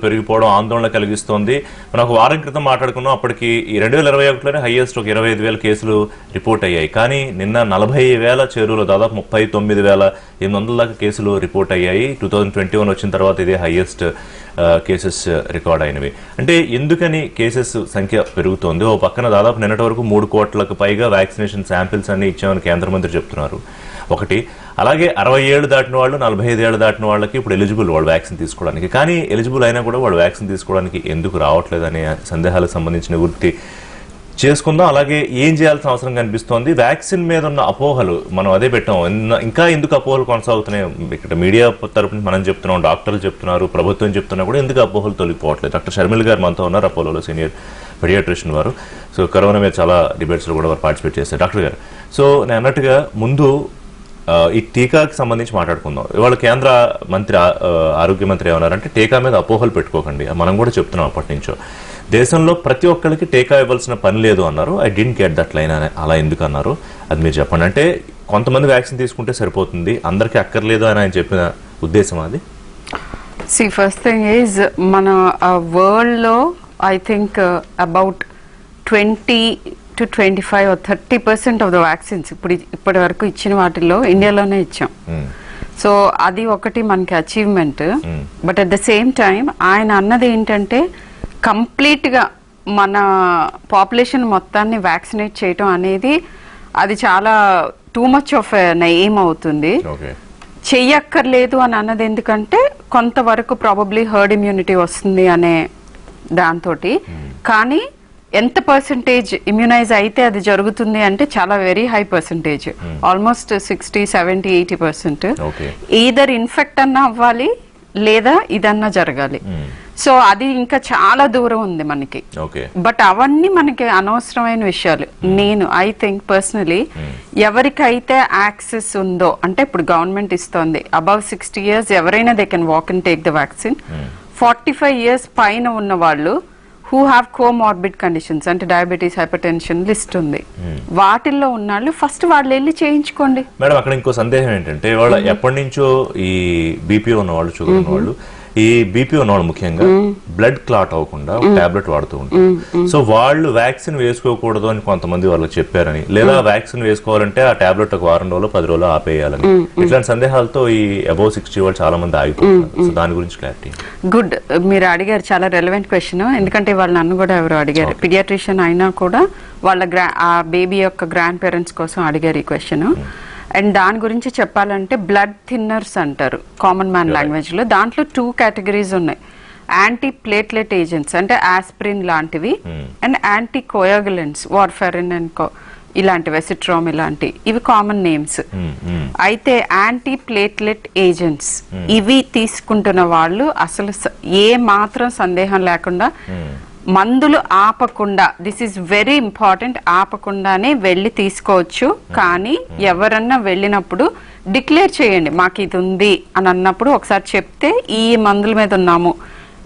పెరిగిపోవడం ఆందోళన కలిగిస్తోంది. మనం ఒక వారం క్రితం మాట్లాడుకున్నాం. అప్పటికి ఈ 2021లోనే హైయెస్ట్ ఒక 25,000 కేసులు రిపోర్ట్ అయ్యాయి. కానీ నిన్న 40,000 చేరువలో దాదాపు 39,800 దాకా కేసులు రిపోర్ట్ అయ్యాయి. 2021 వచ్చిన తర్వాత ఇదే హైయెస్ట్ కేసెస్ రికార్డ్ అయినవి. అంటే ఎందుకని కేసెస్ సంఖ్య పెరుగుతోంది? ఓ పక్కన దాదాపు నిన్నటి వరకు 3 కోట్లకు పైగా వ్యాక్సినేషన్ శాంపిల్స్ అన్ని ఇచ్చామని కేంద్ర మంత్రి చెప్తున్నారు ఒకటి. అలాగే 60 ఏళ్ళు దాటిన వాళ్ళు 45 ఏళ్ళు దాటిన వాళ్ళకి ఇప్పుడు ఎలిజిబుల్ వాళ్ళు వ్యాక్సిన్ తీసుకోవడానికి. కానీ ఎలిజిబుల్ అయినా కూడా వాళ్ళు వ్యాక్సిన్ తీసుకోవడానికి ఎందుకు రావట్లేదనే సందేహాలకు సంబంధించిన గుర్తి చేసుకుందాం. అలాగే ఏం చేయాల్సిన అవసరం కనిపిస్తోంది, వ్యాక్సిన్ మీద ఉన్న అపోహలు మనం అదే పెట్టాం. ఇంకా ఎందుకు అపోహలు కొనసాగుతున్నాయి? ఇక్కడ మీడియా తరపున మనం చెప్తున్నాం, డాక్టర్లు చెప్తున్నారు, ప్రభుత్వం చెప్తున్నా కూడా ఎందుకు అపోహలు తొలగిపోవట్లేదు? డాక్టర్ షర్మిల్ గారు మనతో ఉన్నారు, అపోలోలో సీనియర్ పీడియాట్రిషియన్ వారు. సో కరోనా మీద చాలా డిబేట్స్లో కూడా వారు పార్టిసిపేట్ చేశారు. డాక్టర్ గారు, సో నేను అన్నట్టుగా ముందు ఈ టీకాకి సంబంధించి మాట్లాడుకుందాం. ఇవాళ కేంద్ర మంత్రి ఆరోగ్య మంత్రి ఏమన్నారంటే టీకా మీద అపోహలు పెట్టుకోకండి. మనం కూడా చెప్తున్నాం అప్పటి నుంచో. దేశంలో ప్రతి ఒక్కరికి టీకా ఇవ్వాల్సిన పని లేదు అన్నారు. I didn't get that line. అలా ఎందుకు అన్నారు అది మీరు చెప్పండి. అంటే కొంతమంది వ్యాక్సిన్ తీసుకుంటే సరిపోతుంది, అందరికీ అక్కర్లేదు అని ఆయన చెప్పిన ఉద్దేశం అది? ఫస్ట్ థింగ్ ఈజ్ మన వరల్డ్లో I think about 20 to 25 or 30% of the vaccines ఇప్పటి వరకు ఇచ్చిన వాటిల్లో ఇండియాలోనే ఇచ్చాం. సో అది ఒకటి మనకి achievement. But at the same time ఆయన అన్నది ఏంటంటే కంప్లీట్గా మన పాపులేషన్ మొత్తాన్ని వ్యాక్సినేట్ చేయటం అనేది అది చాలా టూ మచ్ ఆఫ్ ఎయిమ్ అవుతుంది. చెయ్యక్కర్లేదు అని అన్నది ఎందుకంటే కొంతవరకు ప్రాబబ్లీ హర్డ్ ఇమ్యూనిటీ వస్తుంది అనే దాంతో. కానీ ఎంత పర్సంటేజ్ ఇమ్యూనైజ్ అయితే అది జరుగుతుంది అంటే చాలా very high percentage, almost 60, 70, 80%. Either infect అన్నా అవ్వాలి లేదా ఇదన్నా జరగాలి. సో అది ఇంకా చాలా దూరం ఉంది మనకి. బట్ అవన్నీ మనకి అనవసరమైన విషయాలు. నేను ఐ థింక్ పర్సనలీ ఎవరికైతే యాక్సెస్ ఉందో, అంటే ఇప్పుడు గవర్నమెంట్ ఇస్తోంది అబవ్ 60 years ఎవరైనా they can walk and take the vaccine. 45 years పైన ఉన్న వాళ్ళు who have comorbid conditions అంటే డయాబెటీస్, హైపర్ టెన్షన్ లిస్ట్ ఉంది. వాటిల్లో ఉన్నాళ్ళు ఫస్ట్ వాళ్ళు వెళ్ళి చేయించుకోండి. మేడం, అక్కడ ఇంకో సందేహం ఏంటంటే వాళ్ళ ఎప్పటి నుంచో ఈ బీపీ ఉన్నవాళ్ళు, షుగర్ ఉన్నవాళ్ళు, ఈ బీపీ ఉన్నవాళ్ళు ముఖ్యంగా బ్లడ్ క్లాట్ అవ్వకుండా టాబ్లెట్ వాడుతూ ఉంటారు. సో వాళ్ళు వ్యాక్సిన్ వేసుకోకూడదు అని కొంతమంది వాళ్ళకి చెప్పారని, లేదా వ్యాక్సిన్ వేసుకోవాలంటే ఆ టాబ్లెట్ ఒక వారం రోజులు 10 రోజులు ఆపేయాలని, ఇట్లాంటి సందేహాలతో ఈ అబౌవ్ 60 వాళ్ళు చాలా మంది ఆగిపోతున్నారు. సో దాని గురించి క్లారిటీ. గుడ్, మీరు అడిగారు చాలా రెలవెంట్ క్వశ్చన్. ఎందుకంటే వాళ్ళు నన్ను కూడా ఎవరు అడిగారు, పీడియాట్రిషియన్ అయినా కూడా వాళ్ళ ఆ బేబీ యొక్క గ్రాండ్ పేరెంట్స్ కోసం అడిగారు ఈ క్వశ్చన్. అండ్ దాని గురించి చెప్పాలంటే బ్లడ్ థిన్నర్స్ అంటారు కామన్ మ్యాన్ లాంగ్వేజ్ లో. దాంట్లో 2 కేటగిరీస్ ఉన్నాయి. యాంటీ ప్లేట్లెట్ ఏజెంట్స్ అంటే ఆస్పిరిన్ లాంటివి, and anti coagulants, warfarin and ఇలాంటివి, ఎసిట్రామ్ ఇలాంటి, ఇవి కామన్ నేమ్స్. అయితే యాంటీ ప్లేట్లెట్ ఏజెంట్స్ ఇవి తీసుకుంటున్న వాళ్ళు అసలు ఏ మాత్రం సందేహం లేకుండా మందులు ఆపకుండా, దిస్ ఈజ్ వెరీ ఇంపార్టెంట్, ఆపకుండానే వెళ్ళి తీసుకోవచ్చు. కానీ ఎవరన్నా వెళ్ళినప్పుడు డిక్లేర్ చేయండి, మాకు ఇది ఉంది అని అన్నప్పుడు ఒకసారి చెప్తే ఈ మందుల మీద ఉన్నాము.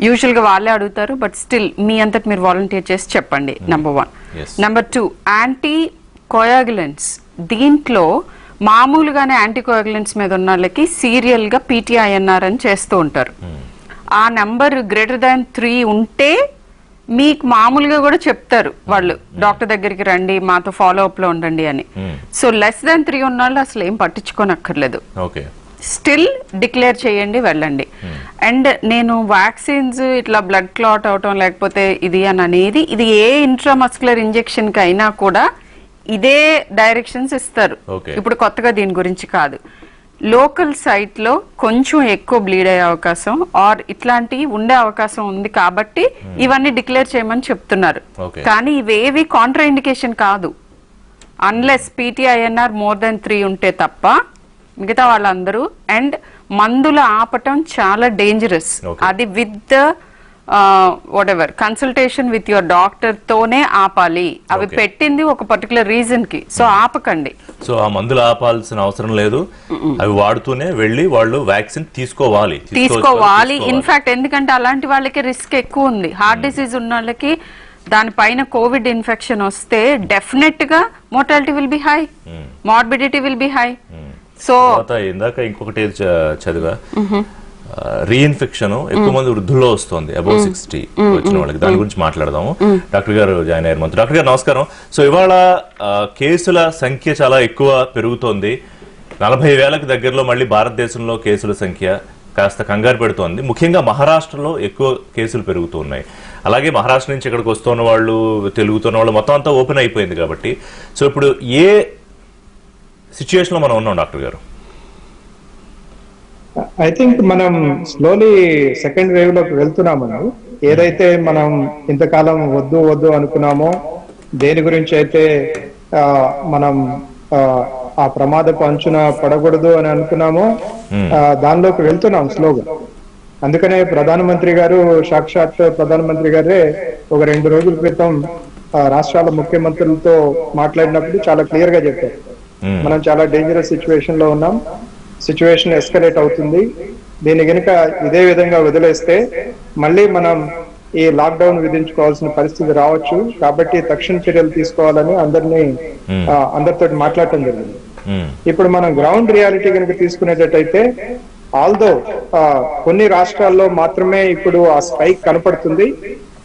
యూజువల్ గా వాళ్ళే అడుగుతారు, బట్ స్టిల్ మీ అంతటి మీరు వాలంటీర్ చేసి చెప్పండి. నెంబర్ 1. Number 2, anti coagulants. దీంట్లో మామూలుగానే యాంటీ కోయాగులెంట్స్ మీద ఉన్న వాళ్ళకి సీరియల్ గా పీటీఐఎన్ఆర్ అని చేస్తూ ఉంటారు. ఆ నెంబర్ >3 ఉంటే మీకు మామూలుగా కూడా చెప్తారు వాళ్ళు, డాక్టర్ దగ్గరికి రండి, మాతో ఫాలో అప్ లో ఉండండి అని. సో <3 ఉన్న వాళ్ళు అసలు ఏం పట్టించుకోనక్కర్లేదు, స్టిల్ డిక్లేర్ చేయండి, వెళ్ళండి. అండ్ నేను వ్యాక్సిన్స్ ఇట్లా బ్లడ్ క్లాట్ అవటం లేకపోతే ఇది అని అనేది, ఇది ఏ ఇంట్రామస్కులర్ ఇంజెక్షన్ కి అయినా కూడా ఇదే డైరెక్షన్స్ ఇస్తారు. ఇప్పుడు కొత్తగా దీని గురించి కాదు. లోకల్ సైట్ లో కొంచెం ఎక్కువ బ్లీడ్ అయ్యే అవకాశం ఆర్ ఇట్లాంటివి ఉండే అవకాశం ఉంది కాబట్టి ఇవన్నీ డిక్లేర్ చేయమని చెప్తున్నారు. కానీ ఇవేవి కాంట్రా ఇండికేషన్ కాదు, అన్లెస్ పీటీఐఎన్ఆర్ <3 ఉంటే తప్ప మిగతా వాళ్ళందరూ. అండ్ మందులు ఆపటం చాలా డేంజరస్. అది with whatever consultation with your doctor తోనే ఆపాలి. అవి పెట్టింది ఒక పర్టికులర్ రీజన్ కి, సో ఆపకండి. సో ఆ మందులు ఆపాల్సిన అవసరం లేదు, అవి వాడుతూనే వెళ్ళి వాళ్ళు వ్యాక్సిన్ తీసుకోవాలి. ఇన్ఫాక్ట్ ఎందుకంటే అలాంటి వాళ్ళకి రిస్క్ ఎక్కువ ఉంది. హార్ట్ డిసీజ్ ఉన్న వాళ్ళకి దానిపైన కోవిడ్ ఇన్ఫెక్షన్ వస్తే డెఫినెట్ గా mortality will be high, morbidity will be high. So ఇందాక ఇంకొకటి చదివా, రీఇన్ఫెక్షన్ ఎక్కువ మంది వృద్ధుల్లో వస్తుంది, అబౌవ్ 60 వచ్చిన వాళ్ళకి. దాని గురించి మాట్లాడదాము. డాక్టర్ గారు జాయిన్ అయ్యారు మనతో. డాక్టర్ గారు నమస్కారం. సో ఇవాళ కేసుల సంఖ్య చాలా ఎక్కువ పెరుగుతోంది. 40,000కి దగ్గరలో మళ్ళీ భారతదేశంలో కేసుల సంఖ్య కాస్త కంగారు పెడుతోంది. ముఖ్యంగా మహారాష్ట్రలో ఎక్కువ కేసులు పెరుగుతూ ఉన్నాయి. అలాగే మహారాష్ట్ర నుంచి ఇక్కడికి వస్తున్న వాళ్ళు, తెలుగుతున్న వాళ్ళు మొత్తం అంతా ఓపెన్ అయిపోయింది కాబట్టి, సో ఇప్పుడు ఏ సిచ్యుయేషన్లో మనం ఉన్నాం డాక్టర్ గారు? ఐ థింక్ మనం స్లోలీ సెకండ్ వేవ్ లోకి వెళ్తున్నామని. ఏదైతే మనం ఇంతకాలం వద్దు వద్దు అనుకున్నామో, దేని గురించి అయితే మనం ఆ ప్రమాదపు అంచున పడకూడదు అని అనుకున్నామో, దానిలోకి వెళ్తున్నాం స్లోగా. అందుకనే ప్రధానమంత్రి గారు, సాక్షాత్ ప్రధానమంత్రి గారే ఒక 2 రోజుల క్రితం రాష్ట్రాల ముఖ్యమంత్రులతో మాట్లాడినప్పుడు చాలా క్లియర్ గా చెప్పారు, మనం చాలా డేంజరస్ సిచ్యువేషన్ లో ఉన్నాం, సిచ్యువేషన్ ఎస్కలేట్ అవుతుంది, దీన్ని గనుక ఇదే విధంగా వదిలేస్తే మళ్ళీ మనం ఈ లాక్డౌన్ విధించుకోవాల్సిన పరిస్థితి రావచ్చు, కాబట్టి తక్షణ చర్యలు తీసుకోవాలని అందరితో మాట్లాడటం జరిగింది. ఇప్పుడు మనం గ్రౌండ్ రియాలిటీ కనుక తీసుకునేటట్టయితే, ఆల్దో కొన్ని రాష్ట్రాల్లో మాత్రమే ఇప్పుడు ఆ స్పైక్ కనపడుతుంది,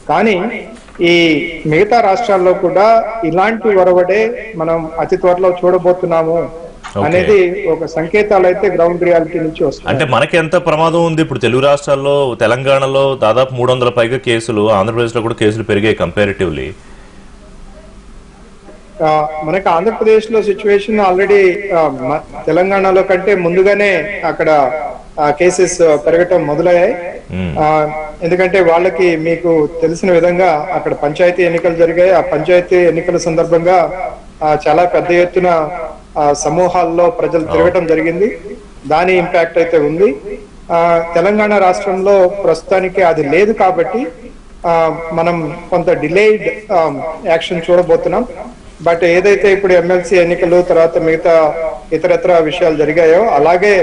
కానీ ఈ మిగతా రాష్ట్రాల్లో కూడా ఇలాంటి ఒరవడే మనం అతి త్వరలో చూడబోతున్నాము అనేది ఒక సంకేతాలు అయితే గ్రౌండ్ రియాలిటీ నుంచి వస్తుంది. అంటే మనకి ఎంత ప్రమాదం ఉంది? ఇప్పుడు తెలుగు రాష్ట్రాల్లో, తెలంగాణలో దాదాపు 300 పైగా కేసులు, ఆంధ్రప్రదేశ్ లో కూడా కేసులు పెరిగాయి కంపారిటివ్లీ. మనకి ఆంధ్రప్రదేశ్ లో సిచ్యువేషన్ ఆల్రెడీ తెలంగాణలో కంటే ముందుగానే అక్కడ కేసెస్ పెరగటం మొదలయ్యాయి. ఎందుకంటే వాళ్ళకి మీకు తెలిసిన విధంగా అక్కడ పంచాయతీ ఎన్నికలు జరిగాయి. ఆ పంచాయతీ ఎన్నికల సందర్భంగా చాలా పెద్ద ఎత్తున సమూహాల్లో ప్రజలు తిరగటం జరిగింది. దాని ఇంపాక్ట్ అయితే ఉంది. తెలంగాణ రాష్ట్రంలో ప్రస్తుతానికి అది లేదు కాబట్టి మనం కొంత డిలేడ్ యాక్షన్ చూడబోతున్నాం. బట్ ఏదైతే ఇప్పుడు ఎమ్మెల్సీ ఎన్నికలు తర్వాత మిగతా ఇతరత్ర విషయాలు జరిగాయో, అలాగే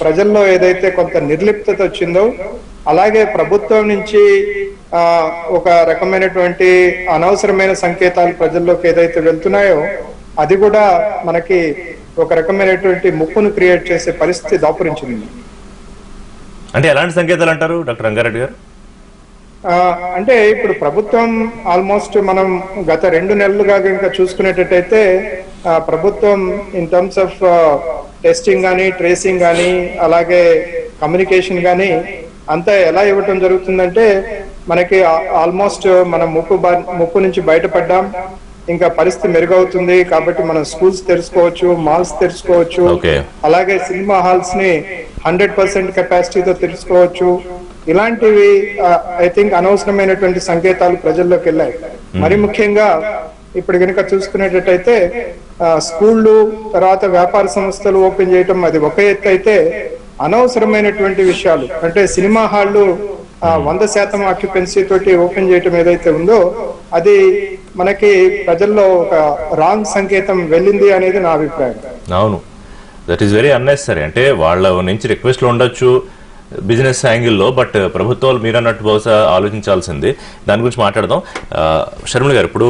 ప్రజల్లో ఏదైతే కొంత నిర్లిప్తత వచ్చిందో, అలాగే ప్రభుత్వం నుంచి ఒక రకమైనటువంటి అనవసరమైన సంకేతాలు ప్రజల్లోకి ఏదైతే వెళ్తున్నాయో, అది కూడా మనకి ఒక రకమైనటువంటి ముప్పును క్రియేట్ చేసే పరిస్థితి దాపురించింది. అంటే ఎలాంటి సంకేతాలు అంటారు డాక్టర్ రంగారెడ్డి గారు? అంటే ఇప్పుడు ప్రభుత్వం ఆల్మోస్ట్ మనం గత 2 నెలలుగా కనుక చూసుకునేటట్టయితే, ప్రభుత్వం ఇన్ టర్మ్స్ ఆఫ్ టెస్టింగ్ కానీ, ట్రేసింగ్ కానీ, అలాగే కమ్యూనికేషన్ కానీ అంతా ఎలా ఇవ్వటం జరుగుతుందంటే, మనకి ఆల్మోస్ట్ మనం ముప్పు నుంచి బయటపడ్డాం, ఇంకా పరిస్థితి మెరుగవుతుంది కాబట్టి మనం స్కూల్స్ తెరుచుకోవచ్చు, మాల్స్ తెరుచుకోవచ్చు, అలాగే సినిమా హాల్స్ ని 100% కెపాసిటీతో తెరుచుకోవచ్చు. ఇలాంటివి ఐ థింక్ అనవసరమైనటువంటి సంకేతాలు ప్రజల్లోకి వెళ్ళాయి. మరి ముఖ్యంగా ఇప్పుడు కనుక చూసుకునేటట్టయితే, స్కూళ్ళు తర్వాత వ్యాపార సంస్థలు ఓపెన్ చేయటం అది ఒక ఎత్తు అయితే, అనవసరమైనటువంటి విషయాలు అంటే సినిమా హాళ్లు 100% ఆక్యుపెన్సీ తోటి ఓపెన్ చేయటం ఏదైతే ఉందో, అది మనకి ప్రజల్లో ఒక రాంగ్ సంకేతం వెళ్ళింది అనేది నా అభిప్రాయం. అవును, దట్ ఈస్ వెరీ అన్నెసరీ. అంటే వాళ్ళ నుంచి రిక్వెస్ట్లు ఉండొచ్చు బిజినెస్ యాంగిల్లో, బట్ ప్రభుత్వాలు మీరు అన్నట్టు బహుశా ఆలోచించాల్సింది. దాని గురించి మాట్లాడదాం. షర్మిల గారు, ఇప్పుడు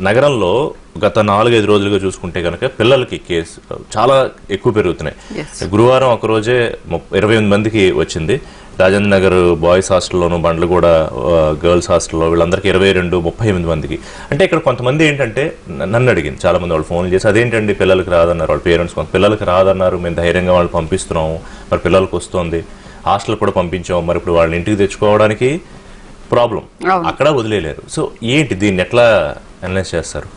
నగరంలో గత 4-5 రోజులుగా చూసుకుంటే కనుక పిల్లలకి కేసు చాలా ఎక్కువ పెరుగుతున్నాయి. గురువారం ఒక రోజే 28 మందికి వచ్చింది. రాజేంద్ర నగర్ బాయ్స్ హాస్టల్లోను, బండ్లగూడ గర్ల్స్ హాస్టల్లో వీళ్ళందరికీ 38 మందికి. అంటే ఇక్కడ కొంతమంది ఏంటంటే నన్ను అడిగింది చాలా మంది, వాళ్ళు ఫోన్లు చేసి అదేంటండి పిల్లలకి రాదన్నారు, వాళ్ళ పేరెంట్స్ పిల్లలకి రాదన్నారు, మేము ధైర్యంగా వాళ్ళు పంపిస్తున్నాము, మరి పిల్లలకి వస్తుంది, హాస్టల్ కూడా పంపించాము, మరి ఇప్పుడు వాళ్ళని ఇంటికి తెచ్చుకోవడానికి ప్రాబ్లం, అక్కడ వదిలేలేరు. సో ఏంటి, దీన్ని ఎట్లా అనలైజ్ చేస్తారు?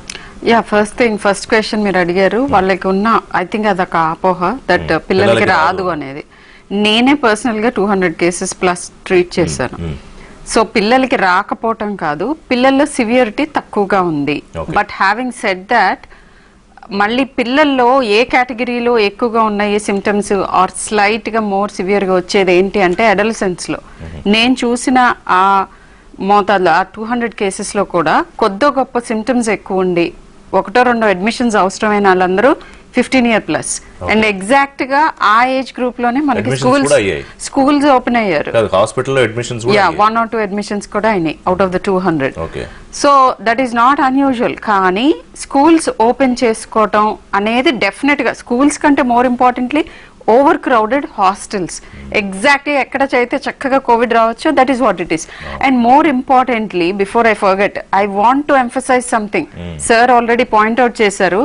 ఫస్ట్ క్వశ్చన్ మీరు అడిగారు, వాళ్ళకి ఉన్న ఐ థింక్ అదొక అపోహ దట్ పిల్లలకి రాదు అనేది. నేనే పర్సనల్ గా 200 కేసెస్ ప్లస్ ట్రీట్ చేశాను. సో పిల్లలకి రాకపోవటం కాదు, పిల్లల్లో సివియరిటీ తక్కువగా ఉంది. బట్ హ్యావింగ్ సెడ్ దాట్, మళ్ళీ పిల్లల్లో ఏ కేటగిరీలో ఎక్కువగా ఉన్నాయి సిమ్టమ్స్ ఆర్ స్లైట్ గా మోర్ సివియర్ గా వచ్చేది ఏంటి అంటే అడolescents లో. నేను చూసిన ఆ మోతాదులో ఆ 200 కేసెస్ లో కూడా కొద్దో గొప్ప సిమ్టమ్స్ ఎక్కువ ఉండి 1-2 అడ్మిషన్స్ అవసరమైన వాళ్ళందరూ 15 year ప్లస్. అండ్ ఎగ్జాక్ట్ గా ఆ ఏజ్ గ్రూప్ లోనే మనకి స్కూల్స్ ఓపెన్ అయ్యారు. 1 or 2 అడ్మిషన్స్ కూడా అయినాయి out of the 200. So that is not unusual. కానీ స్కూల్స్ ఓపెన్ చేసుకోవటం అనేది డెఫినెట్ గా స్కూల్స్ కంటే more importantly over crowded hostels. Exactly ఎక్కడ చైతే చక్కగా కోవిడ్ రావచ్చు, that is what it is. And more importantly, before I forget, I want to emphasize something. Sir already point out చేశారు,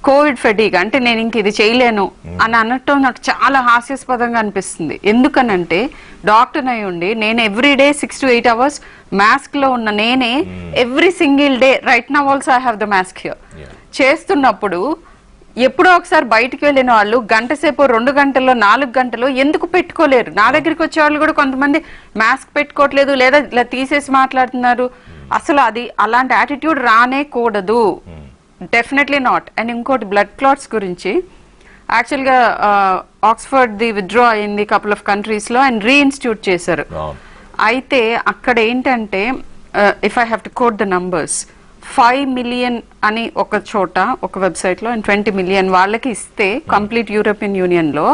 కోవిడ్ ఫెటీగ్ అంటే నేను ఇంక ఇది చేయలేను అని అన్నట్టు నాకు చాలా హాస్యాస్పదంగా అనిపిస్తుంది. ఎందుకనంటే డాక్టర్ అయి ఉండి నేను every day 6 to 8 hours mask లో ఉన్న నేనే every single day right now also I have the mask here చేస్తున్నప్పుడు ఎప్పుడో ఒకసారి బయటకు వెళ్ళిన వాళ్ళు గంట సేపు 2 గంటల్లో 4 గంటలు ఎందుకు పెట్టుకోలేరు? నా దగ్గరికి వచ్చే వాళ్ళు కూడా కొంతమంది మాస్క్ పెట్టుకోవట్లేదు, లేదా ఇలా తీసేసి మాట్లాడుతున్నారు. అసలు అది అలాంటి యాటిట్యూడ్ రానే కూడదు, డెఫినెట్లీ నాట్. అండ్ ఇంకోటి బ్లడ్ క్లాట్స్ గురించి, యాక్చువల్గా ఆక్స్ఫర్డ్ ది విత్డ్రా అయింది కపుల్ ఆఫ్ కంట్రీస్ లో అండ్ రీఇన్స్టిట్యూట్ చేశారు. అయితే అక్కడ ఏంటంటే, if I have to coat the numbers, 5 million అని ఒక చోట ఒక వెబ్సైట్ లో అండ్ 20 million వాళ్ళకి ఇస్తే కంప్లీట్ యూరోపియన్ యూనియన్ లో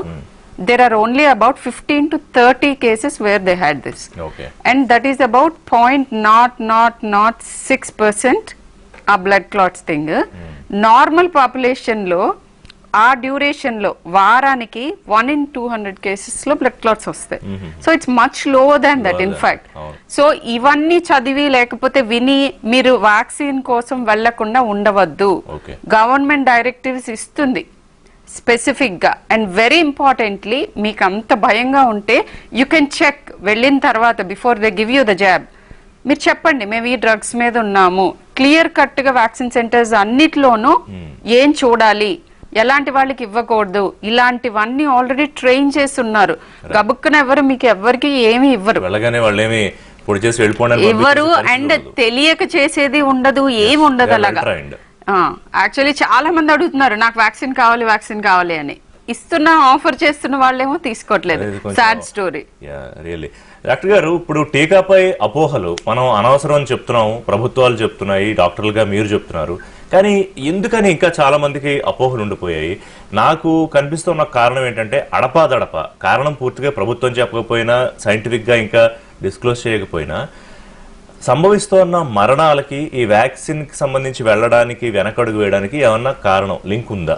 there are only about 15 to 30 cases where they had this. Okay. And that is about 0.006% ఆ blood clots thing. Normal population లో ఆ డ్యూరేషన్ లో వారానికి 1 in 200 కేసెస్ లో బ్లడ్ క్లాట్స్ వస్తాయి. So it's much lower than that in fact. సో ఇవన్నీ చదివి లేకపోతే విని మీరు వ్యాక్సిన్ కోసం వెళ్లకుండా ఉండవద్దు. గవర్నమెంట్ డైరెక్టివ్స్ ఇస్తుంది స్పెసిఫిక్ గా. అండ్ వెరీ ఇంపార్టెంట్లీ, మీకు అంత భయంగా ఉంటే యూ కెన్ చెక్ వెళ్ళిన తర్వాత before they give you the jab. మీరు చెప్పండి మేము ఈ డ్రగ్స్ మీద ఉన్నాము, క్లియర్ కట్ గా వ్యాక్సిన్ సెంటర్స్ అన్నిట్లోనూ ఏం చూడాలి, ఎలాంటి వాళ్ళకి ఇవ్వకూడదు, ఇలాంటివన్నీ ఆల్రెడీ ట్రైన్ చేస్తున్నారు. గబుక్కున ఎవరు మీకు ఎవరికి ఏమి ఇవ్వరు, ఇవ్వరు. అండ్ తెలియక చేసేది ఉండదు, ఏమి ఉండదు అలాగా. యాక్చువల్లీ చాలా మంది అడుగుతున్నారు నాకు వ్యాక్సిన్ కావాలి వ్యాక్సిన్ కావాలి అని, ఇస్తున్న ఆఫర్ చేస్తున్న వాళ్ళేమో తీసుకోవట్లేదు. Sad story. డాక్టర్ గారు, ఇప్పుడు టీకాపై అపోహలు మనం అనవసరం అని చెప్తున్నాము, ప్రభుత్వాలు చెప్తున్నాయి, డాక్టర్లుగా మీరు చెప్తున్నారు. కానీ ఎందుకని ఇంకా చాలా మందికి అపోహలు ఉండిపోయాయి? నాకు కనిపిస్తున్న కారణం ఏంటంటే అడపాదడప కారణం, పూర్తిగా ప్రభుత్వం చెప్పకపోయినా సైంటిఫిక్ గా ఇంకా డిస్క్లోజ్ చేయకపోయినా సంభవిస్తున్న మరణాలకి ఈ వ్యాక్సిన్ కి సంబంధించి వెళ్ళడానికి వెనకడుగు వేయడానికి ఏమన్నా కారణం, లింక్ ఉందా?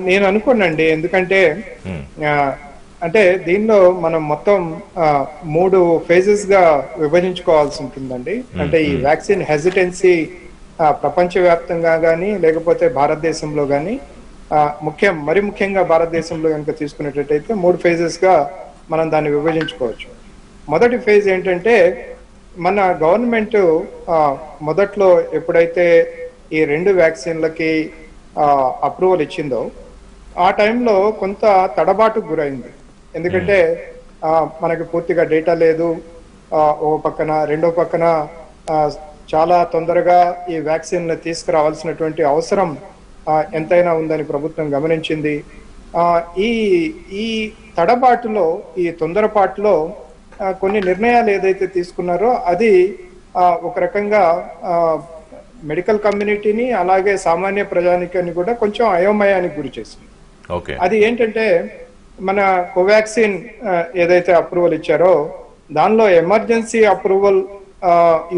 నేను అనుకోనండి. ఎందుకంటే అంటే దీనిలో మనం మొత్తం 3 phases గా విభజించుకోవాల్సి ఉంటుందండి. అంటే ఈ వ్యాక్సిన్ హెసిటెన్సీ ప్రపంచవ్యాప్తంగా కానీ లేకపోతే భారతదేశంలో కానీ మరి ముఖ్యంగా భారతదేశంలో కనుక తీసుకునేటట్టయితే 3 phases గా మనం దాన్ని విభజించుకోవచ్చు. మొదటి ఫేజ్ ఏంటంటే, మన గవర్నమెంట్ మొదట్లో ఎప్పుడైతే ఈ 2 వ్యాక్సిన్లకి అప్రూవల్ ఇచ్చిందో ఆ టైంలో కొంత తడబాటుకు గురైంది. ఎందుకంటే మనకి పూర్తిగా డేటా లేదు, ఓ పక్కన, రెండో పక్కన చాలా తొందరగా ఈ వ్యాక్సిన్ తీసుకురావాల్సినటువంటి అవసరం ఎంతైనా ఉందని ప్రభుత్వం గమనించింది. ఈ తడబాటులో, ఈ తొందరపాటులో కొన్ని నిర్ణయాలు ఏదైతే తీసుకున్నారో అది ఒక రకంగా మెడికల్ కమ్యూనిటీని అలాగే సామాన్య ప్రజానికాన్ని కూడా కొంచెం అయోమయానికి గురి చేసింది. అది ఏంటంటే, మన కోవాక్సిన్ ఏదైతే అప్రూవల్ ఇచ్చారో దానిలో ఎమర్జెన్సీ అప్రూవల్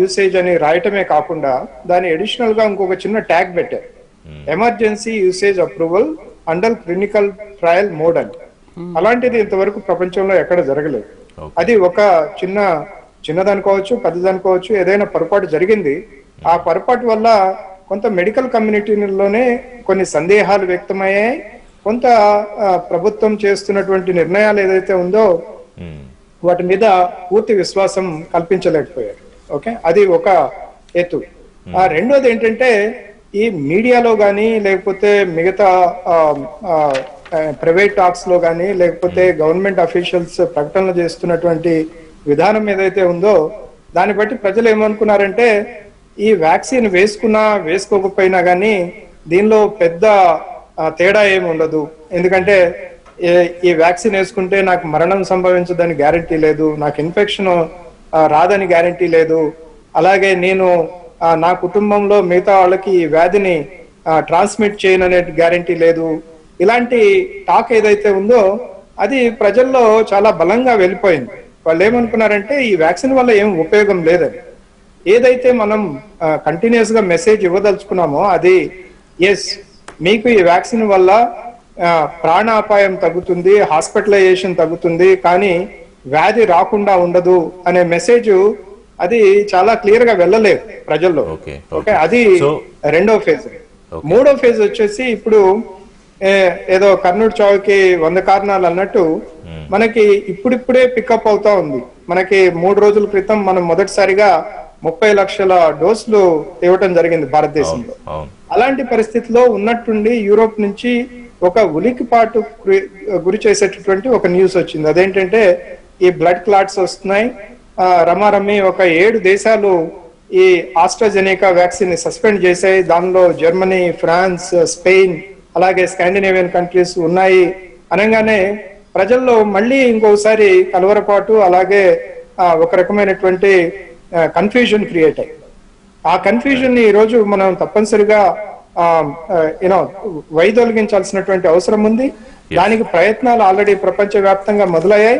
యూసేజ్ అని రాయటమే కాకుండా దాని అడిషనల్ గా ఇంకొక చిన్న ట్యాగ్ పెట్టారు, emergency usage approval under clinical trial mode అని. అలాంటిది ఇంతవరకు ప్రపంచంలో ఎక్కడ జరగలేదు. అది ఒక చిన్నదనుకోవచ్చు, పెద్దదనుకోవచ్చు, ఏదైనా పొరపాటు జరిగింది. ఆ పొరపాటు వల్ల కొంత మెడికల్ కమ్యూనిటీలోనే కొన్ని సందేహాలు వ్యక్తమయ్యాయి. కొంత ప్రభుత్వం చేస్తున్నటువంటి నిర్ణయాలు ఏదైతే ఉందో వాటి మీద పూర్తి విశ్వాసం కల్పించలేకపోయారు. ఓకే, అది ఒక ఎత్తు. రెండోది ఏంటంటే, ఈ మీడియాలో కానీ లేకపోతే మిగతా ప్రైవేట్ టాక్స్ లో కానీ లేకపోతే గవర్నమెంట్ అఫీషియల్స్ ప్రకటనలు చేస్తున్నటువంటి విధానం ఏదైతే ఉందో దాన్ని బట్టి ప్రజలు ఏమనుకున్నారంటే, ఈ వ్యాక్సిన్ వేసుకున్నా వేసుకోకపోయినా కానీ దీనిలో పెద్ద తేడా ఏమి ఉండదు. ఎందుకంటే ఈ వ్యాక్సిన్ వేసుకుంటే నాకు మరణం సంభవించదని గ్యారంటీ లేదు, నాకు ఇన్ఫెక్షన్ రాదని గ్యారంటీ లేదు, అలాగే నేను నా కుటుంబంలో మిగతా వాళ్ళకి ఈ వ్యాధిని ట్రాన్స్మిట్ చేయననే గ్యారంటీ లేదు. ఇలాంటి టాక్ ఏదైతే ఉందో అది ప్రజల్లో చాలా బలంగా వెళ్ళిపోయింది. వాళ్ళు ఏమనుకున్నారంటే ఈ వ్యాక్సిన్ వల్ల ఏం ఉపయోగం లేదని. ఏదైతే మనం కంటిన్యూస్ గా మెసేజ్ ఇవ్వదలుచుకున్నామో అది, ఎస్ మీకు ఈ వ్యాక్సిన్ వల్ల ప్రాణాపాయం తగ్గుతుంది, హాస్పిటలైజేషన్ తగ్గుతుంది, కానీ వ్యాధి రాకుండా ఉండదు అనే మెసేజ్ అది చాలా క్లియర్ గా వెళ్ళలేదు ప్రజల్లో. ఓకే, అది రెండో ఫేజ్. మూడో ఫేజ్ వచ్చేసి ఇప్పుడు ఏదో కర్నూలు చౌకి 100 కారణాలు అన్నట్టు మనకి ఇప్పుడిప్పుడే పికప్ అవుతా ఉంది. మనకి 3 రోజుల క్రితం మనం మొదటిసారిగా 30 లక్షల డోసులు ఇవ్వటం జరిగింది భారతదేశంలో. అలాంటి పరిస్థితిలో ఉన్నట్టుండి యూరోప్ నుంచి ఒక ఉలికిపాటు గురి చేసేటటువంటి ఒక న్యూస్ వచ్చింది. అదేంటంటే ఈ బ్లడ్ క్లాట్స్ వస్తున్నాయి. రమారమి ఒక 7 దేశాలు ఈ ఆస్ట్రాజెనేకా వ్యాక్సిన్ ని సస్పెండ్ చేశాయి. దానిలో జర్మనీ, ఫ్రాన్స్, స్పెయిన్, అలాగే స్కాండినేవియన్ కంట్రీస్ ఉన్నాయి అనగానే ప్రజల్లో మళ్ళీ ఇంకోసారి కలవరపాటు, అలాగే ఒక రకమైనటువంటి కన్ఫ్యూజన్ క్రియేట్ అయ్యి, ఆ కన్ఫ్యూజన్ ని ఈ రోజు మనం తప్పనిసరిగా వైదొలగించాల్సినటువంటి అవసరం ఉంది. దానికి ప్రయత్నాలు ఆల్రెడీ ప్రపంచ వ్యాప్తంగా మొదలయ్యాయి.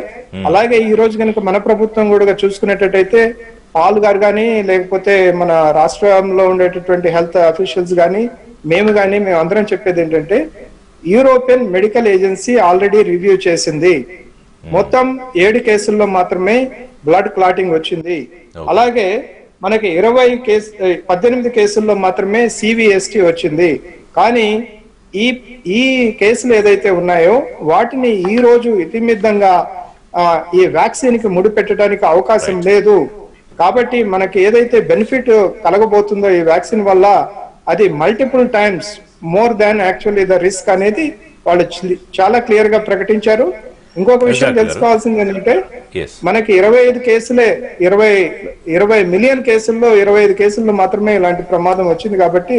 అలాగే ఈ రోజు కనుక మన ప్రభుత్వం కూడా చూసుకునేటట్టయితే పాల్ గారు కానీ, లేకపోతే మన రాష్ట్రంలో ఉండేటటువంటి హెల్త్ అఫీషియల్స్ కానీ, మేము అందరం చెప్పేది ఏంటంటే European medical agency already review చేసింది. మొత్తం 7 కేసుల్లో మాత్రమే బ్లడ్ క్లాటింగ్ వచ్చింది. అలాగే మనకి 18 కేసుల్లో మాత్రమే సివిఎస్టి వచ్చింది. కానీ ఈ కేసులు ఏదైతే ఉన్నాయో వాటిని ఈ రోజు ఇతిమిద్దంగా ఈ వ్యాక్సిన్ కి ముడిపెట్టడానికి అవకాశం లేదు. కాబట్టి మనకి ఏదైతే బెనిఫిట్ కలగబోతుందో ఈ వ్యాక్సిన్ వల్ల అది multiple times more than actually the risk అనేది వాళ్ళు చాలా క్లియర్ గా ప్రకటించారు. ఇంకొక విషయం తెలుసుకోవాల్సింది ఏంటంటే మనకి 25 కేసులే 20 మిలియన్ కేసుల్లో 25 కేసుల్లో మాత్రమే ఇలాంటి ప్రమాదం వచ్చింది. కాబట్టి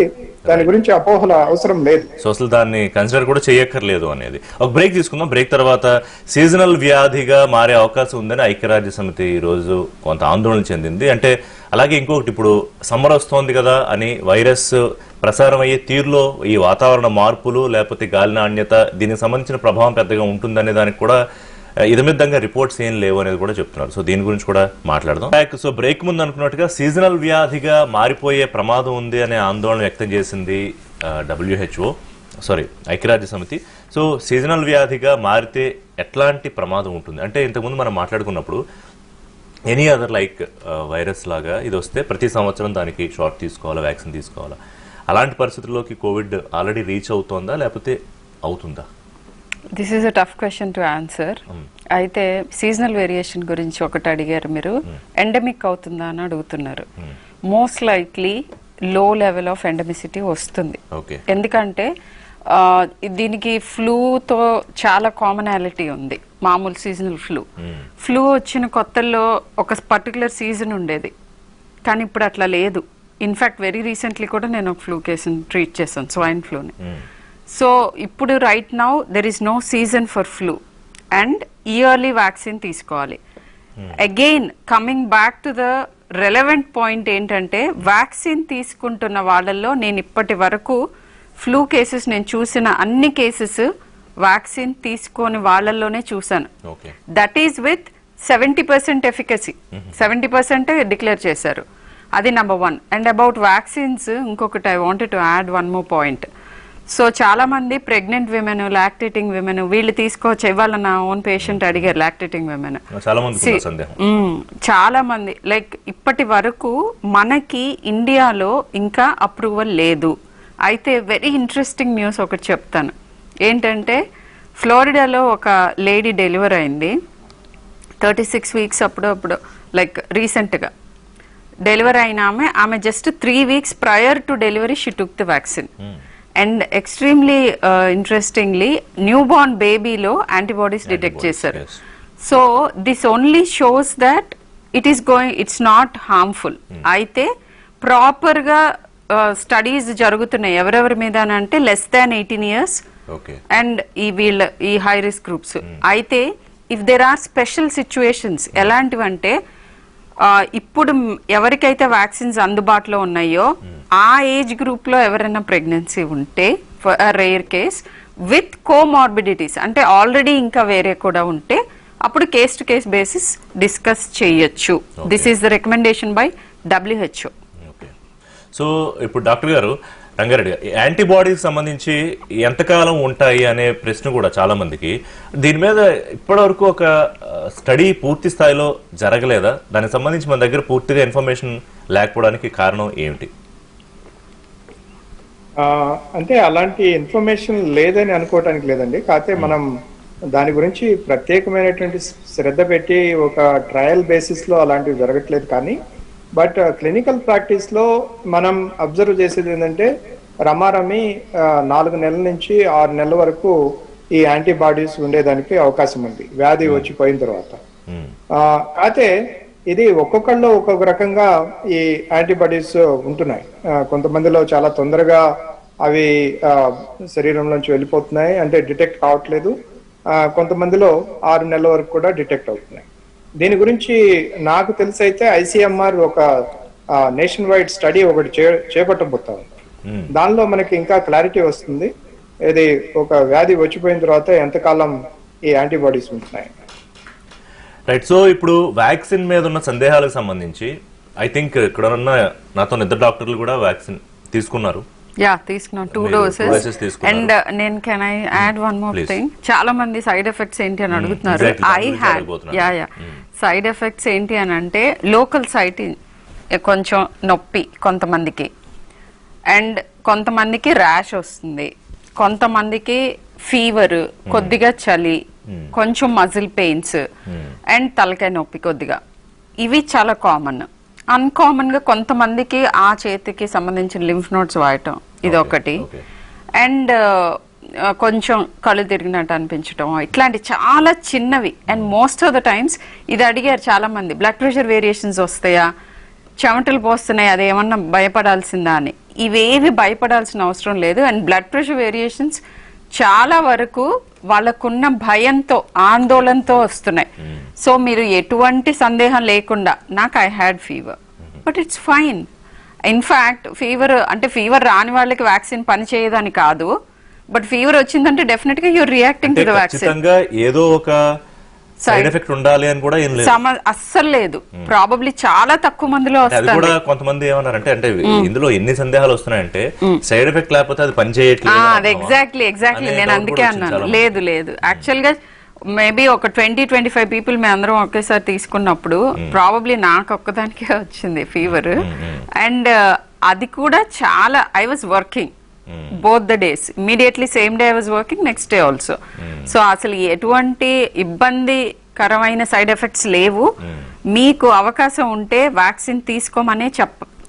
దాని గురించి అపోహల అవసరం లేదు. సో అసలు దాన్ని కన్సిడర్ కూడా చేయక్కర్లేదు అనేది. ఒక బ్రేక్ తీసుకుందాం. బ్రేక్ తర్వాత సీజనల్ వ్యాధిగా మారే అవకాశం ఉందని ఐక్యరాజ్య సమితి ఈ రోజు కొంత ఆందోళన చెందింది. అంటే అలాగే ఇంకొకటి, ఇప్పుడు సమ్మర్ వస్తోంది కదా అని వైరస్ ప్రసారం అయ్యే తీరులో ఈ వాతావరణ మార్పులు లేకపోతే గాలి నాణ్యత దీనికి సంబంధించిన ప్రభావం పెద్దగా ఉంటుందనే దానికి కూడా ఇదమిద్దంగా రిపోర్ట్స్ ఏం లేవు అనేది కూడా చెప్తున్నారు. సో దీని గురించి కూడా మాట్లాడదాం. సో బ్రేక్ ముందు అనుకున్నట్టుగా సీజనల్ వ్యాధిగా మారిపోయే ప్రమాదం ఉంది అనే ఆందోళన వ్యక్తం చేసింది ఐక్యరాజ్య సమితి. సో సీజనల్ వ్యాధిగా మారితే ఎట్లాంటి ప్రమాదం ఉంటుంది అంటే, ఇంతకుముందు మనం మాట్లాడుకున్నప్పుడు ఎనీ అదర్ లైక్ వైరస్ లాగా ఇది వస్తే ప్రతి సంవత్సరం దానికి షాట్ తీసుకోవాలా, వ్యాక్సిన్ తీసుకోవాలా. అలాంటి పరిస్థితుల్లోకి కోవిడ్ ఆల్రెడీ రీచ్ అవుతోందా లేకపోతే అవుతుందా? This is a tough question to answer. అయితే సీజనల్ వేరియేషన్ గురించి ఒకటి అడిగారు మీరు, ఎండమిక్ అవుతుందా అని అడుగుతున్నారు. మోస్ట్ లైక్లీ లో లెవెల్ ఆఫ్ ఎండమిసిటీ వస్తుంది. ఎందుకంటే దీనికి ఫ్లూతో చాలా కామనాలిటీ ఉంది. మామూలు సీజనల్ ఫ్లూ వచ్చిన కొత్తల్లో ఒక పర్టికులర్ సీజన్ ఉండేది, కానీ ఇప్పుడు అట్లా లేదు. ఇన్ఫాక్ట్ వెరీ రీసెంట్లీ కూడా నేను ఒక ఫ్లూ కేసుని ట్రీట్ చేశాను, స్వైన్ ఫ్లూని. సో ఇప్పుడు right now there is no season for flu and yearly vaccine తీసుకోవాలి. Again coming back to the relevant point ఏంటంటే, వ్యాక్సిన్ తీసుకుంటున్న వాళ్ళల్లో నేను ఇప్పటి వరకు ఫ్లూ కేసెస్ నేను చూసిన అన్ని కేసెస్ వ్యాక్సిన్ తీసుకొని వాళ్ళల్లోనే చూసాను. That is with 70% efficacy. 70% declare చేశారు. అది నెంబర్ 1. అండ్ అబౌట్ వ్యాక్సిన్స్ ఇంకొకటి I wanted to add one more point. So చాలా మంది ప్రెగ్నెంట్ విమెన్, లాక్టేటింగ్ విమెన్ వీళ్ళు తీసుకోవచ్చు. ఇవాళ నా ఓన్ పేషెంట్ అడిగారు లాక్టేటింగ్ విమెన్. చాలా మంది లైక్ ఇప్పటి వరకు మనకి ఇండియాలో ఇంకా అప్రూవల్ లేదు. అయితే వెరీ ఇంట్రెస్టింగ్ న్యూస్ ఒకటి చెప్తాను. ఏంటంటే ఫ్లోరిడాలో ఒక లేడీ డెలివర్ అయింది. 36 వీక్స్ అప్పుడు లైక్ రీసెంట్గా డెలివరీ అయిన ఆమె just 3 weeks prior to delivery she took the vaccine. And extremely interestingly newborn బేబీలో యాంటీబాడీస్ డిటెక్ట్ చేశారు. So this only shows that it's not harmful. అయితే ప్రాపర్గా స్టడీస్ జరుగుతున్నాయి ఎవరెవరి మీద అంటే లెస్ దాన్ 18 years అండ్ ఈ హై రిస్క్ గ్రూప్స్. అయితే if there are special situations ఎలాంటివంటే, ఇప్పుడు ఎవరికైతే వ్యాక్సిన్స్ అందుబాటులో ఉన్నాయో ఆ ఏజ్ గ్రూప్ లో ఎవరైనా ప్రెగ్నెన్సీ ఉంటే రేర్ కేస్ విత్ కోమార్బిడిటీస్ అంటే ఆల్రెడీ ఇంకా వేరే కూడా ఉంటే అప్పుడు case to case basis discuss చేయొచ్చు. This is the recommendation by WHO. సో ఇప్పుడు డాక్టర్ గారు రంగారెడ్డి గారు, యాంటీబాడీకి సంబంధించి ఎంతకాలం ఉంటాయి అనే ప్రశ్న కూడా చాలా మందికి. దీని మీద ఇప్పటివరకు ఒక స్టడీ పూర్తి స్థాయిలో జరగలేదా? దానికి సంబంధించి మన దగ్గర పూర్తిగా ఇన్ఫర్మేషన్ లేకపోవడానికి కారణం ఏమిటి? అంటే అలాంటి ఇన్ఫర్మేషన్ లేదని అనుకోవటానికి లేదండి. కాకపోతే మనం దాని గురించి ప్రత్యేకమైనటువంటి శ్రద్ధ పెట్టి ఒక ట్రయల్ బేసిస్ లో అలాంటివి జరగట్లేదు. కానీ బట్ క్లినికల్ ప్రాక్టీస్ లో మనం అబ్జర్వ్ చేసేది ఏంటంటే రమారమి 4 నెలల నుంచి 6 నెలల వరకు ఈ యాంటీబాడీస్ ఉండేదానికి అవకాశం ఉంది వ్యాధి వచ్చిపోయిన తర్వాత. కాకపోతే ఇది ఒక్కొక్కళ్ళు ఒక్కొక్క రకంగా ఈ యాంటీబాడీస్ ఉంటున్నాయి. కొంతమందిలో చాలా తొందరగా అవి శరీరంలోంచి వెళ్ళిపోతున్నాయి, అంటే డిటెక్ట్ కావట్లేదు. కొంతమందిలో 6 నెలల వరకు కూడా డిటెక్ట్ అవుతున్నాయి. దీని గురించి నాకు తెలిసి అయితే ICMR ఒక నేషన్ వైడ్ స్టడీ ఒకటి చేపట్టబోతాం. దానిలో మనకి ఇంకా క్లారిటీ వస్తుంది, ఇది ఒక వ్యాధి వచ్చిపోయిన తర్వాత ఎంతకాలం ఈ యాంటీబాడీస్ ఉంటున్నాయి. రైట్. సో ఇప్పుడు వ్యాక్సిన్ మీద ఉన్న సందేహాలకు సంబంధించి ఐ థింక్ ఇక్కడ ఉన్న నాతో 2 డాక్టర్లు కూడా వ్యాక్సిన్ తీసుకున్నారు. తీసుకున్నాం 2 doses. అండ్ నేను can I add one more thing, చాలా మంది సైడ్ ఎఫెక్ట్స్ ఏంటి అని అడుగుతున్నారు. ఐ హ్యాడ్ సైడ్ ఎఫెక్ట్స్ ఏంటి అని అంటే లోకల్ సైట్ కొంచెం నొప్పి కొంతమందికి, అండ్ కొంతమందికి ర్యాష్ వస్తుంది, కొంతమందికి ఫీవర్, కొద్దిగా చలి, కొంచెం మజిల్ పెయిన్స్ అండ్ తలకాయ నొప్పి కొద్దిగా. ఇవి చాలా కామన్. అన్కామన్ గా కొంతమందికి ఆ చేతికి సంబంధించిన లింఫ్ నోడ్స్ వాడటం ఇది ఒకటి, అండ్ కొంచెం కళ్ళు తిరిగినట్టు అనిపించటం, ఇట్లాంటి చాలా చిన్నవి. And most of the times ఇది అడిగారు చాలా మంది, బ్లడ్ ప్రెషర్ వేరియేషన్స్ వస్తాయా, చెమటలు పోస్తున్నాయి, అదేమన్నా భయపడాల్సిందా అని. ఇవేవి భయపడాల్సిన అవసరం లేదు. అండ్ బ్లడ్ ప్రెషర్ వేరియేషన్స్ చాలా వరకు వాళ్ళకున్న భయంతో ఆందోళనతో వస్తున్నాయి. సో మీరు ఎటువంటి సందేహం లేకుండా నాకు I had fever but it's fine. In fact fever అంటే ఫీవర్ రాని వాళ్ళకి వ్యాక్సిన్ పని చేయదని కాదు, బట్ ఫీవర్ వచ్చిందంటే డెఫినెట్ గా you're reacting to the vaccine. ఏదో ఒక సైడ్ ఎఫెక్ట్ ఉండాలి అని కూడా ఏం లేదు, అస్సలు లేదు. ప్రాబబ్లీ చాలా తక్కువ మందిలో వస్తుంది. కొంతమంది ఏమన్నారంటే అంటే ఇందులో ఎన్ని సందేహాలు వస్తున్నాయంటే సైడ్ ఎఫెక్ట్ లేకపోతే అది పని చేయట్లేదు. ఎగ్జాక్ట్లీ నేను అందుకే అన్నాను. లేదు యాక్చువల్ గా మేబీ ఒక 20-25 పీపుల్ మేము అందరం ఒకేసారి తీసుకున్నప్పుడు ప్రాబబ్లీ నాకు ఒక్కదానికే వచ్చింది ఫీవర్. అండ్ అది కూడా చాలా I was working both the days, immediately same day I was working, next day also. So అసలు ఎటువంటి ఇబ్బందికరమైన సైడ్ ఎఫెక్ట్స్ లేవు. మీకు అవకాశం ఉంటే వ్యాక్సిన్ తీసుకోమనే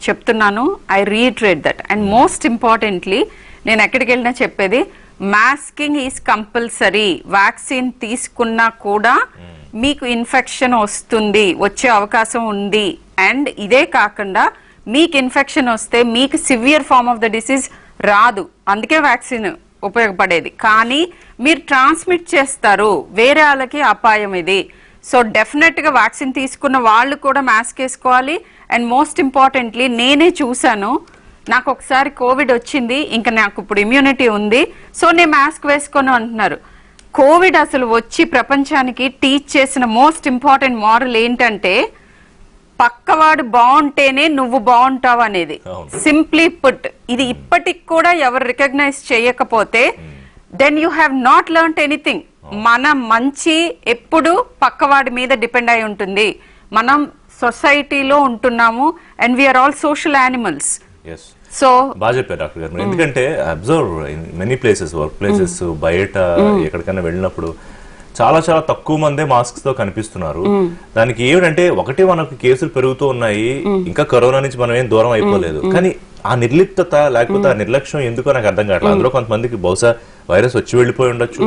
చెప్తున్నాను. I reiterate that. And most importantly నేను ఎక్కడికి వెళ్ళినా చెప్పేది, మాస్కింగ్ ఈజ్ కంపల్సరీ. వ్యాక్సిన్ తీసుకున్నా కూడా మీకు ఇన్ఫెక్షన్ వచ్చే అవకాశం ఉంది. అండ్ ఇదే కాకుండా మీకు ఇన్ఫెక్షన్ వస్తే మీకు severe form of the disease రాదు, అందుకే వ్యాక్సిన్ ఉపయోగపడేది. కానీ మీరు ట్రాన్స్మిట్ చేస్తారు, వేరే వాళ్ళకి అపాయం ఇది. సో డెఫినెట్ గా వ్యాక్సిన్ తీసుకున్న వాళ్ళు కూడా మాస్క్ వేసుకోవాలి. అండ్ మోస్ట్ ఇంపార్టెంట్లీ నేనే చూసాను, నాకు ఒకసారి కోవిడ్ వచ్చింది, ఇంకా నాకు ఇప్పుడు ఇమ్యూనిటీ ఉంది, సో నేను మాస్క్ వేసుకోను అంటున్నారు. కోవిడ్ అసలు వచ్చి ప్రపంచానికి టీచ్ చేసిన మోస్ట్ ఇంపార్టెంట్ మోరల్ ఏంటంటే పక్కవాడు బాగుంటేనే నువ్వు బాగుంటావు అనేది. సింప్లీ పుట్, ఇది ఇప్పటికి కూడా ఎవరు రికగ్నైజ్ చేయకపోతే then you have not learned anything. మన మంచి ఎప్పుడు పక్కవాడి మీద డిపెండ్ అయి ఉంటుంది. మనం సొసైటీలో ఉంటున్నాము and we're all social animals. So బాగా చెప్పారు డాక్టర్ గారు. ఎందుకంటే observe in many places, work places, బయట ఎక్కడికైనా వెళ్ళినప్పుడు చాలా తక్కువ మందే మాస్క్స్ తో కనిపిస్తున్నారు. దానికి ఏమిటంటే ఒకటి మనకు కేసులు పెరుగుతూ ఉన్నాయి, ఇంకా కరోనా నుంచి మనం ఏం దూరం అయిపోలేదు. కానీ ఆ నిర్లిప్తత లేకపోతే ఆ నిర్లక్ష్యం ఎందుకో నాకు అర్థం కావట్లేదు. అందులో కొంతమందికి బహుశా వైరస్ వచ్చి వెళ్ళిపోయి ఉండొచ్చు,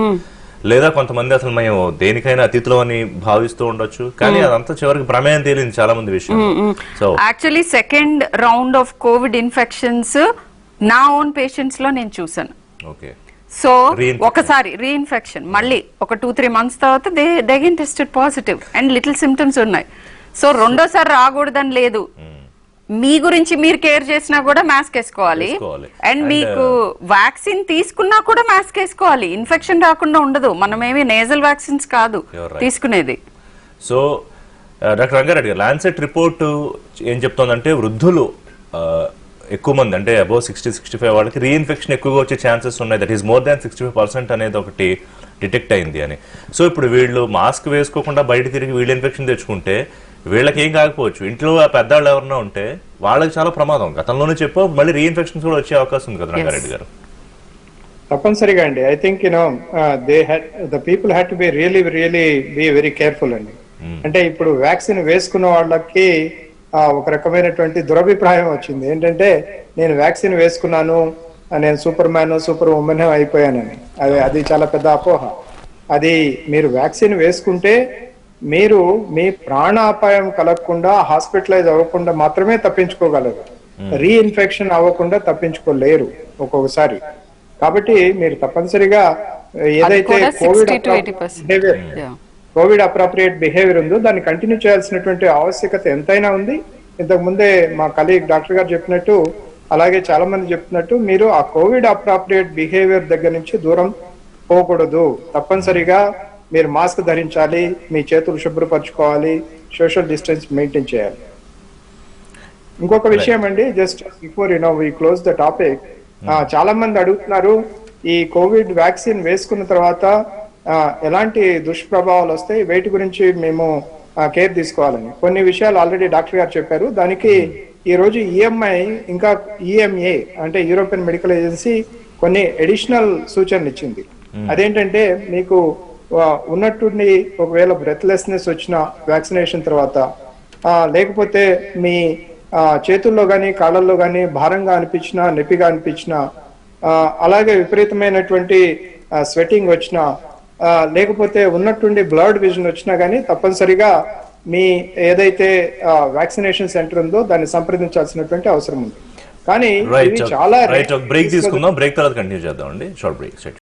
లేదా కొంతమంది అసలు మేము దేనికైనా అతిథులు అని భావిస్తూ ఉండొచ్చు. కానీ అదంతా చివరికి ప్రమేయం తేలింది చాలా మంది విషయం. So actually second round of Covid infections నా ఓన్ పేషెంట్స్ లో నేను చూసాను. ఓకే. సో ఒకసారి రీఇన్ఫెక్షన్ మళ్ళీ ఒక 2-3 months తర్వాత they again tested positive and little symptoms ఉన్నాయి. సో రెండోసారి రాకూడదని లేదు. మీ గురించి మీరు కేర్ చేసినా కూడా మాస్క్ వేసుకోవాలి. అండ్ మీకు వ్యాక్సిన్ తీసుకున్నా కూడా మాస్క్ వేసుకోవాలి. ఇన్ఫెక్షన్ రాకుండా ఉండదు. మనమేమి నేజల్ వ్యాక్సిన్స్ కాదు తీసుకునేది. సో డాక్టర్ రంగారెడ్డి గారు, లాన్సెట్ రిపోర్ట్ ఏం చెప్తోందంటే వృద్ధులు ఎక్కువ మంది అంటే అబౌవ్ 60-65 వాళ్ళకి రీఇన్ఫెక్షన్ ఎక్కువగా వచ్చే ఛాన్సెస్ ఉన్నాయి. దట్ ఈస్ మోర్ దాన్ 65% అనేది ఒకటి డిటెక్ట్ అయింది అని. సో ఇప్పుడు వీళ్ళు మాస్క్ వేసుకోకుండా బయట తిరిగి వీళ్ళు ఇన్ఫెక్షన్ తెచ్చుకుంటే వీళ్ళకి ఏం కాకపోవచ్చు, ఇంట్లో ఆ పెద్దవాళ్ళు ఎవరన్నా ఉంటే వాళ్ళకి చాలా ప్రమాదం. గతంలోనే చెప్పు మళ్ళీ రీఇన్ఫెక్షన్స్ కూడా వచ్చే అవకాశం ఉంది కదా రంగారెడ్డి గారు. తప్పనిసరిగా అండి. I think the people had to be really be very careful అండి. అంటే ఇప్పుడు వ్యాక్సిన్ వేసుకున్న వాళ్ళకి ఒక రకమైనటువంటి దురభిప్రాయం వచ్చింది ఏంటంటే, నేను వ్యాక్సిన్ వేసుకున్నాను, నేను సూపర్ మ్యాన్ సూపర్ ఉమెన్ అయిపోయానని. అది చాలా పెద్ద అపోహ. అది మీరు వ్యాక్సిన్ వేసుకుంటే మీరు మీ ప్రాణాపాయం కలగకుండా హాస్పిటలైజ్ అవ్వకుండా మాత్రమే తప్పించుకోగలరు. రీఇన్ఫెక్షన్ అవ్వకుండా తప్పించుకోలేరు ఒక్కొక్కసారి. కాబట్టి మీరు తప్పనిసరిగా ఏదైతే కోవిడ్ అప్రాప్రియేట్ బిహేవియర్ ఉందో దాన్ని కంటిన్యూ చేయాల్సినటువంటి ఆవశ్యకత ఎంతైనా ఉంది. ఇంతకు ముందే మా కలీగ్ డాక్టర్ గారు చెప్పినట్టు, అలాగే చాలా మంది చెప్తున్నట్టు, మీరు ఆ కోవిడ్ అప్రాప్రియేట్ బిహేవియర్ దగ్గర నుంచి దూరం పోకూడదు. తప్పనిసరిగా మీరు మాస్క్ ధరించాలి, మీ చేతులు శుభ్రపరచుకోవాలి, సోషల్ డిస్టెన్స్ మెయింటైన్ చేయాలి. ఇంకొక విషయం అండి, just before we close the topic, చాలా మంది అడుగుతున్నారు ఈ కోవిడ్ వ్యాక్సిన్ వేసుకున్న తర్వాత ఎలాంటి దుష్ప్రభావాలు వస్తాయి, వేటి గురించి మేము కేర్ తీసుకోవాలని. కొన్ని విషయాలు ఆల్రెడీ డాక్టర్ గారు చెప్పారు. దానికి ఈ రోజు ఈఎంఐ ఇంకా ఈఎంఏ అంటే యూరోపియన్ మెడికల్ ఏజెన్సీ కొన్ని అడిషనల్ సూచనలు ఇచ్చింది. అదేంటంటే, మీకు ఉన్నట్టుండి ఒకవేళ బ్రెత్లెస్నెస్ వచ్చిన వ్యాక్సినేషన్ తర్వాత, లేకపోతే మీ చేతుల్లో గాని కాళ్ళల్లో గాని భారంగా అనిపించినా, నొప్పిగా అనిపించినా, అలాగే విపరీతమైనటువంటి స్వెటింగ్ వచ్చినా, లేకపోతే ఉన్నట్టుండి బ్లడ్ విజన్ వచ్చినా గానీ తప్పనిసరిగా మీ ఏదైతే వ్యాక్సినేషన్ సెంటర్ ఉందో దాన్ని సంప్రదించాల్సినటువంటి అవసరం ఉంది. కానీ చాలా బ్రేక్ తీసుకుందాం, బ్రేక్ తర్వాత కంటిన్యూ చేద్దాం అండి. Short break.